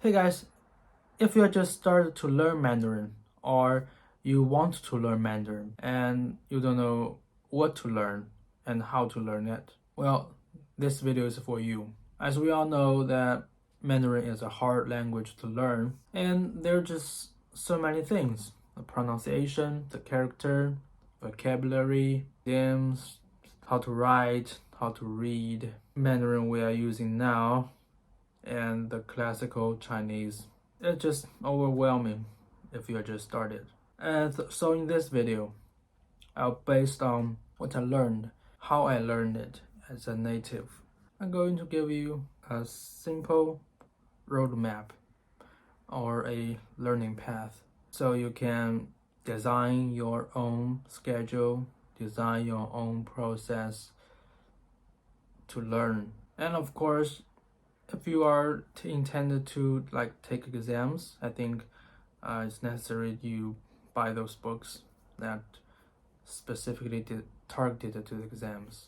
Hey guys, if you just started to learn Mandarin or you want to learn Mandarin and you don't know what to learn and how to learn it, well, this video is for you. As we all know that Mandarin is a hard language to learn and there are just so many things. The pronunciation, the character, vocabulary, idioms, how to write, how to read. Mandarin we are using now and the classical Chinese. It's just overwhelming if you just started. And so in this video, based on what I learned, how I learned it as a native, I'm going to give you a simple roadmap or a learning path so you can design your own schedule, design your own process to learn. And of course, if you are intended to take exams, I think it's necessary you buy those books that specifically targeted to the exams.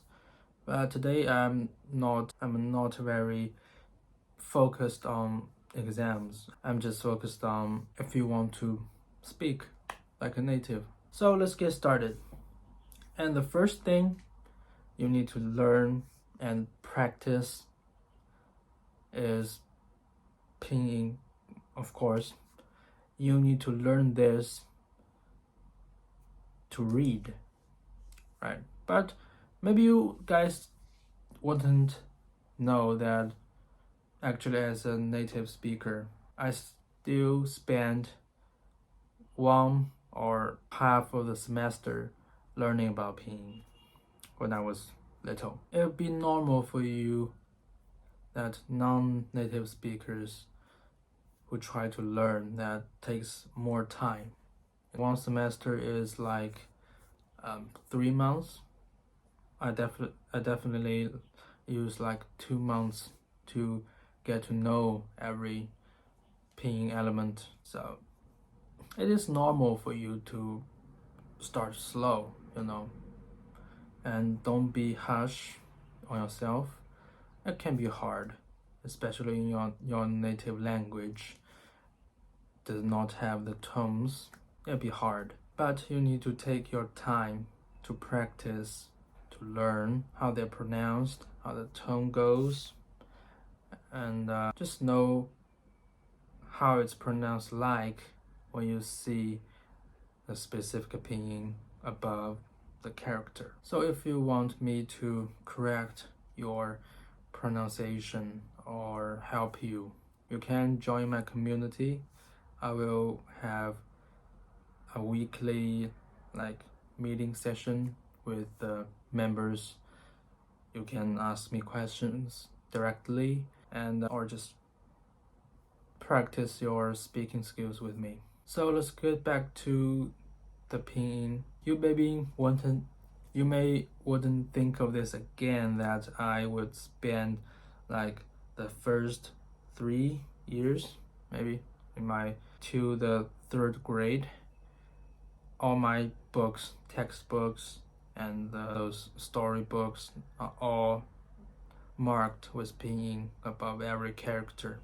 But today I'm not very focused on exams. I'm just focused on if you want to speak like a native. So let's get started. And the first thing you need to learn and practice is pinyin. Of course, you need to learn this to read, right? But maybe you guys wouldn't know that actually as a native speaker, I still spent one or half of the semester learning about pinyin when I was little. It would be normal for you that non-native speakers who try to learn that takes more time. One semester is like 3 months. I definitely use like 2 months to get to know every pinyin element. So it is normal for you to start slow, and don't be harsh on yourself. It can be hard, especially in your native language does not have the tones. It'll be hard, but you need to take your time to practice, to learn how they're pronounced, how the tone goes, and just know how it's pronounced like when you see the specific pinyin above the character. So if you want me to correct your pronunciation or help you, you can join my community. I will have a weekly meeting session with the members. You can ask me questions directly and or just practice your speaking skills with me. So let's get back to the pinyin. You may wouldn't think of this again, that I would spend the first 3 years maybe to the 3rd grade, all my books, textbooks, and those storybooks are all marked with pinyin above every character.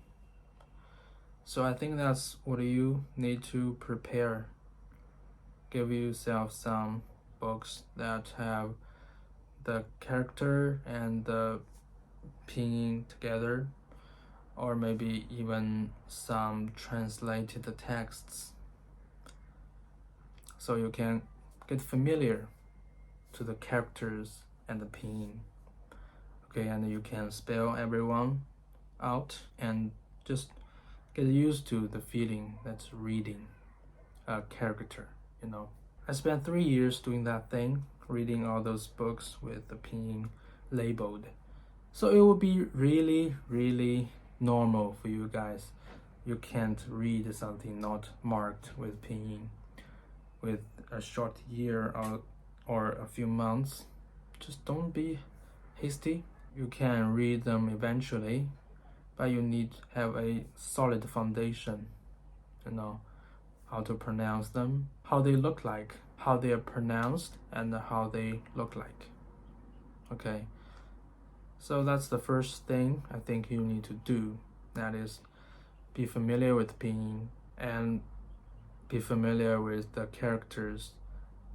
So I think that's what you need to prepare. Give yourself some books that have the character and the pinyin together, or maybe even some translated texts, so you can get familiar to the characters and the pinyin. Okay, and you can spell everyone out and just get used to the feeling that's reading a character. I spent 3 years doing that thing, reading all those books with the pinyin labeled. So it would be really, really normal for you guys. You can't read something not marked with pinyin with a short year or a few months. Just don't be hasty. You can read them eventually, but you need to have a solid foundation, how to pronounce them, how they look like, how they are pronounced, and how they look like. Okay, so that's the first thing I think you need to do. That is be familiar with pinyin and be familiar with the characters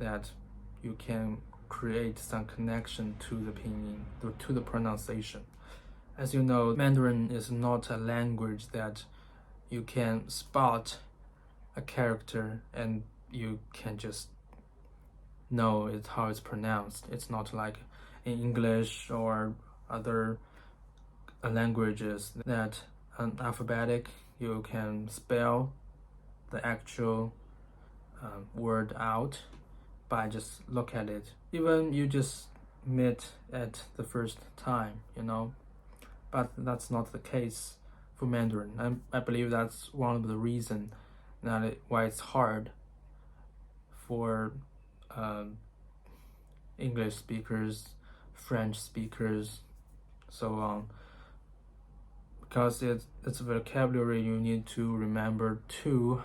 that you can create some connection to the pinyin, to the pronunciation. As you know, Mandarin is not a language that you can spot a character and you can just know how it's pronounced. It's not like in English or other languages that alphabetic you can spell the actual word out by just look at it. Even you just meet at the first time, but that's not the case for Mandarin. I believe that's one of the reasons why it's hard for English speakers, French speakers, so on, because it's a vocabulary you need to remember two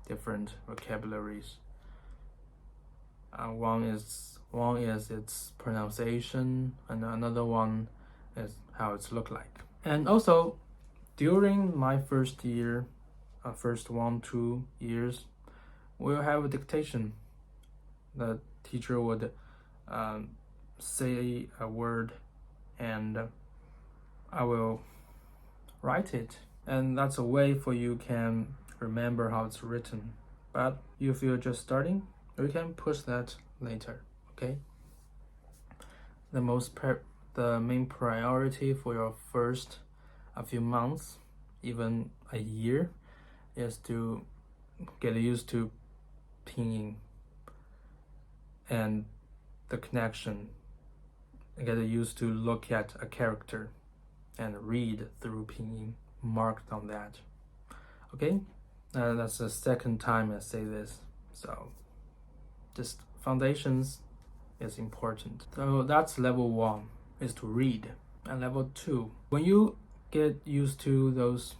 different vocabularies. One is its pronunciation, and another one is how it's look like. And also, during my first year, first 1-2 years, we'll have a dictation. The teacher would say a word, and I will write it, and that's a way for you can remember how it's written. But if you're just starting, we can push that later. Okay. The main priority for your first a few months, even a year, is to get used to pinyin and the connection. Get used to look at a character and read through pinyin marked on that. Okay, that's the second time I say this. So just foundations is important. So that's level 1, is to read. And level 2, when you get used to those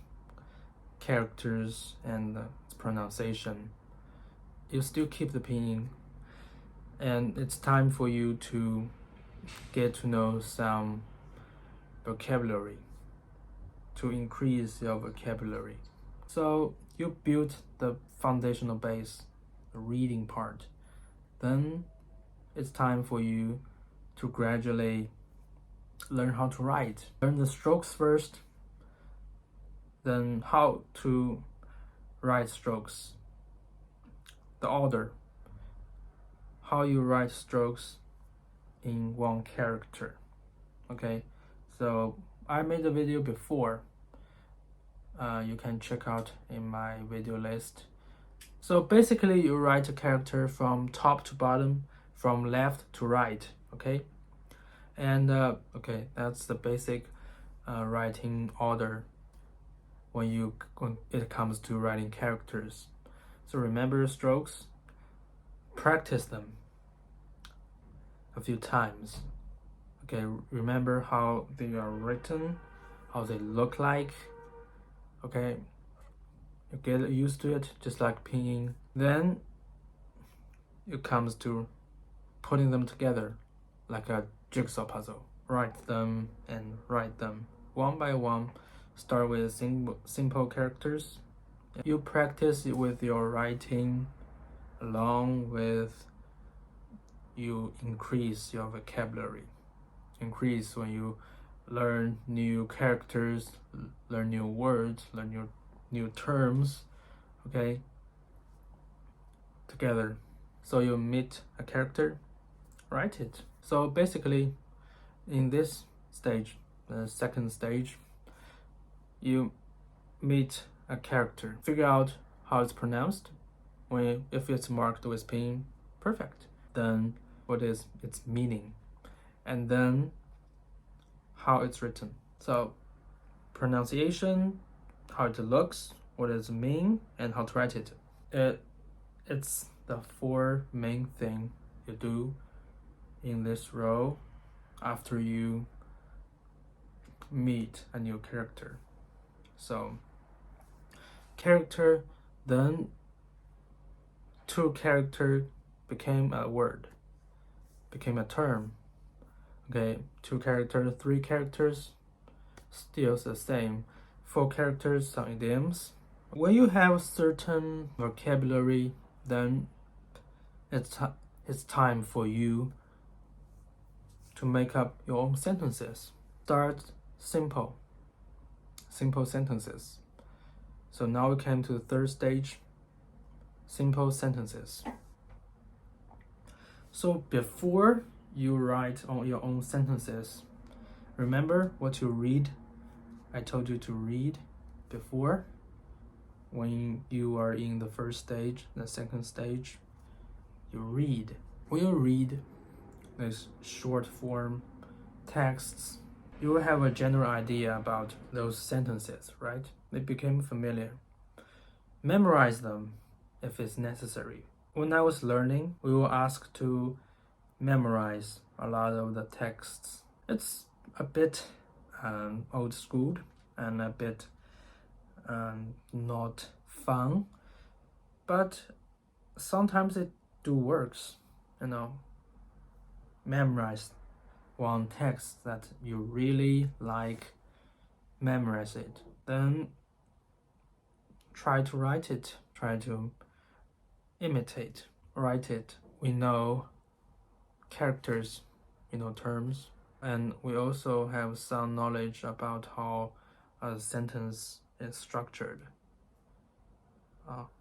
characters and its pronunciation, you still keep the pinyin, and it's time for you to get to know some vocabulary, to increase your vocabulary. So you build the foundational base, the reading part. Then it's time for you to gradually learn how to write. Learn the strokes first, then how to write strokes, the order, how you write strokes in one character. Okay, so I made a video before. You can check out in my video list. So basically, you write a character from top to bottom, from left to right. Okay, and okay, that's the basic writing order when it comes to writing characters. So remember your strokes, practice them a few times. Okay, remember how they are written, how they look like. Okay, you get used to it, just like pinyin. Then it comes to putting them together like a jigsaw puzzle. Write them and write them one by one. Start with simple characters. You practice it with your writing along with you increase your vocabulary. Increase when you learn new characters, learn new words, learn new terms, okay, together. So you meet a character, write it. So basically, in this stage, the second stage, you meet a character, figure out how it's pronounced. If it's marked with pinyin, perfect. Then what is its meaning, and then how it's written. So pronunciation, how it looks, what does it mean, and how to write it. It's the 4 main thing you do in this role after you meet a new character. So character, then 2 character became a word, became a term. Okay, 2 characters, 3 characters, still the same. for characters, some idioms. When you have certain vocabulary, then it's time for you to make up your own sentences. Start simple sentences. So now we came to the third stage, simple sentences. So before you write on your own sentences, remember what you read. I told you to read before. When you are in the first stage, the second stage, you read. When you read these short form texts, you will have a general idea about those sentences, right? They became familiar. Memorize them if it's necessary. When I was learning, we were asked to memorize a lot of the texts. It's a bit old school and a bit not fun, but sometimes it do works, memorize one text that you really like, memorize it, then try to write it, try to imitate, write it. We know characters, terms, and we also have some knowledge about how a sentence is structured.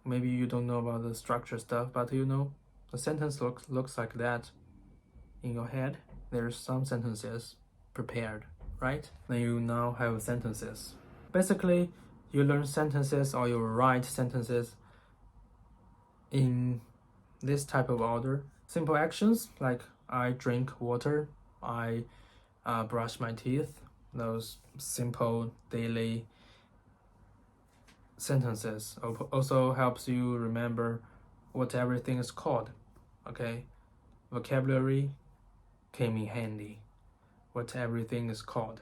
Maybe you don't know about the structure stuff, but the sentence looks like that in your head. There's some sentences prepared, right? Then you now have sentences. Basically, you learn sentences or you write sentences in this type of order. Simple actions like I drink water, I brush my teeth. Those simple daily sentences also helps you remember what everything is called. Okay, vocabulary came in handy. What everything is called.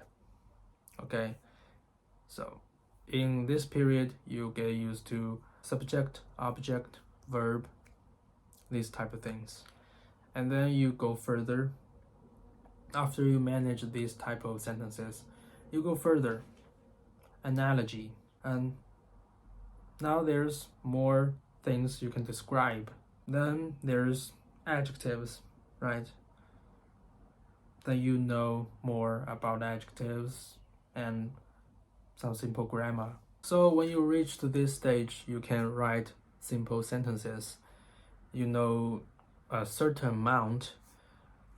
Okay, so in this period you get used to subject, object, verb, these type of things, and then you go further. After you manage these type of sentences, you go further. Analogy, and now there's more things you can describe. Then there's adjectives, right? Then you know more about adjectives and some simple grammar. So when you reach to this stage, you can write simple sentences. You know a certain amount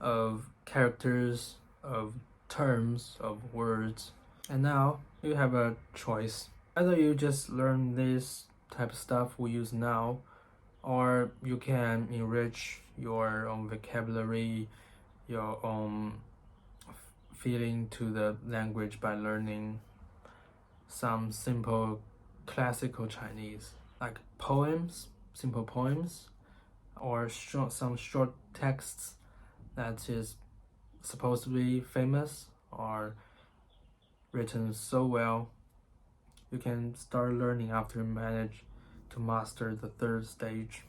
of characters, of terms, of words. And now you have a choice. Either you just learn this type of stuff we use now, or you can enrich your own vocabulary, your own feeling to the language by learning some simple classical Chinese, like poems, simple poems, or some short texts that is supposed to be famous or written so well. You can start learning after you manage to master the third stage.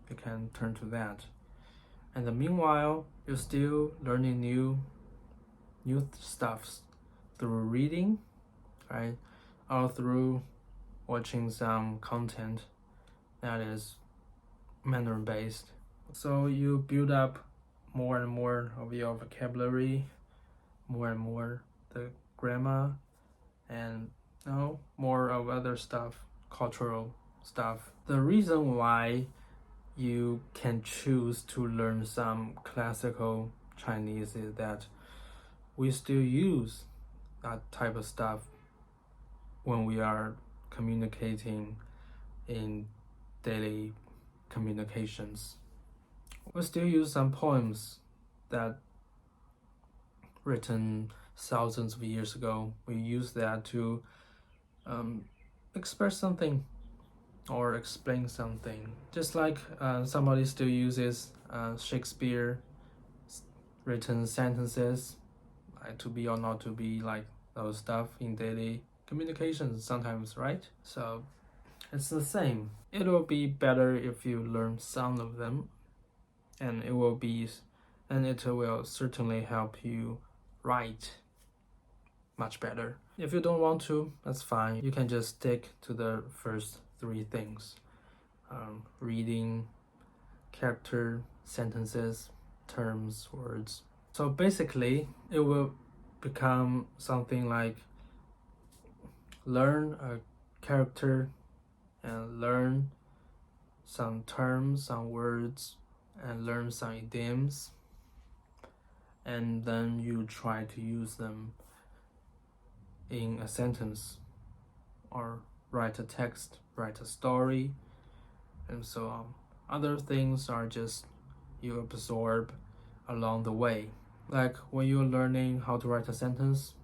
You can turn to that. And the meanwhile, you're still learning new stuffs through reading, right? Or through watching some content that is Mandarin based. So you build up more and more of your vocabulary, more and more the grammar, and more of other stuff, cultural stuff. The reason why you can choose to learn some classical Chinese is that we still use that type of stuff when we are communicating in daily communications. We still use some poems that written thousands of years ago. We use that to express something or explain something. Just like somebody still uses Shakespeare written sentences, like to be or not to be, like those stuff in daily communications sometimes, right? So it's the same. It will be better if you learn some of them, and it will certainly help you write much better. If you don't want to, that's fine. You can just stick to the first three things. Reading, character, sentences, terms, words. So basically, it will become something like learn a character and learn some terms, some words, and learn some idioms, and then you try to use them in a sentence or write a text, write a story, and so on. Other things are just you absorb along the way. Like when you're learning how to write a sentence,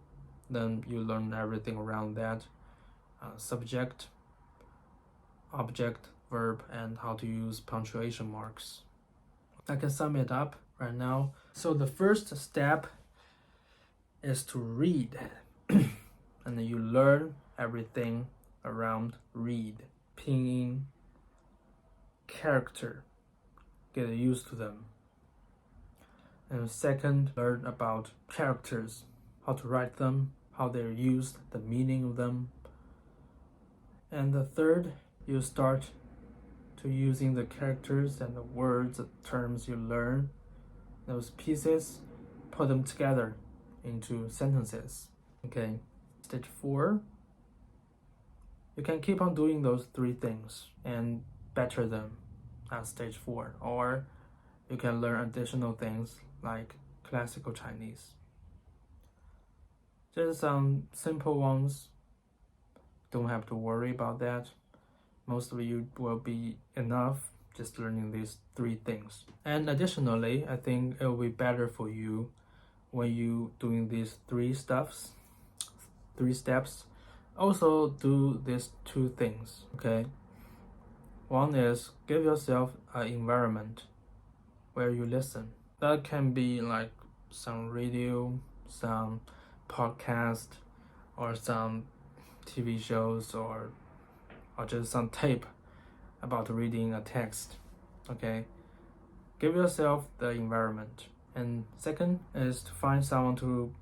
then you learn everything around that, subject, object, verb, and how to use punctuation marks. I can sum it up right now. So the first step is to read, and then you learn everything around read, pinyin, character, get used to them. And second, learn about characters, how to write them, how they're used, the meaning of them. And the third, you start to using the characters and the words, the terms you learn, those pieces, put them together into sentences. Okay, stage 4, you can keep on doing those three things and better them at stage 4, or you can learn additional things like classical Chinese. Just some simple ones, don't have to worry about that. Most of you will be enough just learning these three things. And additionally, I think it will be better for you when you doing these three steps. Also do these two things, okay? One is give yourself an environment where you listen. That can be like some radio, some podcast, or some TV shows, or just some tape about reading a text. Okay, give yourself the environment. And second is to find someone to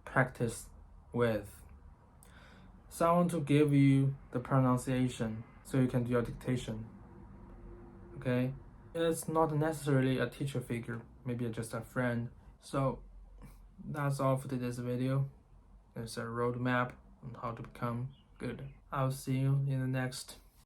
practice with, someone to give you the pronunciation so you can do your dictation. Okay, it's not necessarily a teacher figure, maybe just a friend. So that's all for today's video. It's a roadmap on how to become good. I'll see you in the next